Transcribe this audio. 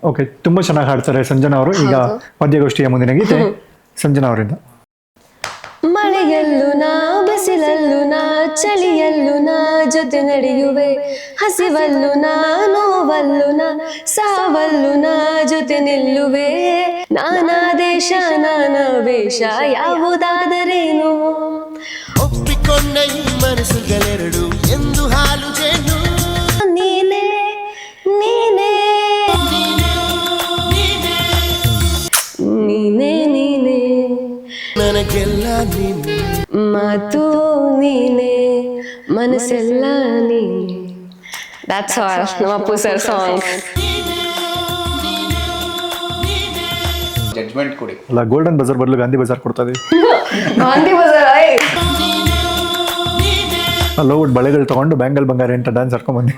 Okay, ತುಂಬಾ ಚೆನ್ನಾಗಿ ಹಾಡ್ತಾರೆ ಸಂಜನಾ ಅವರು. ಈಗ ಪದ್ಯಗೋಷ್ಠಿಯ ಮುಂದಿನ ಗೀತೆ ಸಂಜನಾ ಅವರಿಂದ. ಮಳೆಯಲ್ಲೂ ನಾ, ಬಿಸಿಲಲ್ಲೂ ನಾ, ಚಳಿಯಲ್ಲೂ ನಾ ಜೊತೆ ನಡೆಯುವೆ, ಹಸಿವಲ್ಲೂ ನಾ, ನೋವಲ್ಲೂ ನಾ, ಸಾವಲ್ಲೂ ನಾ ಜೊತೆ ನಿಲ್ಲುವೆ. ನಾನಾ ದೇಶ ನಾನಾ ವೇಷ ಯಾವುದಾದರೇನು, ಒಪ್ಪಿಕೊಂಡ ಈ ಮನಸ್ಸುಗಳೆರಡು ಎಂದು ಹಾಲು ಜೇನು. ನೀನೇ ನೀನೇ ನೀನೇ ನೀನೇ ನನಗೆಲ್ಲ ನೀನೆ, ಮಾತು ನೀನೇ, ಮನಸ್ಸೆಲ್ಲ ನೀನೆ. That's all. ನಮ್ಮ ಅಪ್ಪು ಸರ್ ಸಾಂಗ್. ಜಡ್ಜ್ಮೆಂಟ್ ಕೊಡಿ. ಅಲ್ಲ, ಗೋಲ್ಡನ್ ಬಜಾರ್ ಬದಲು ಗಾಂಧಿ ಬಜಾರ್ ಕೊಡ್ತಾ ಇದೀವಿ. ಗಾಂಧಿ ಬಜಾರ್ ಲವ್ ಬಳೆಗಳು ತಗೊಂಡು ಬ್ಯಾಂಗಲ್ ಬಂಗಾರ ಅಂತ ಡ್ಯಾನ್ಸ್ ಆಡ್ಕೊಂಡ್ ಬಂದಿ.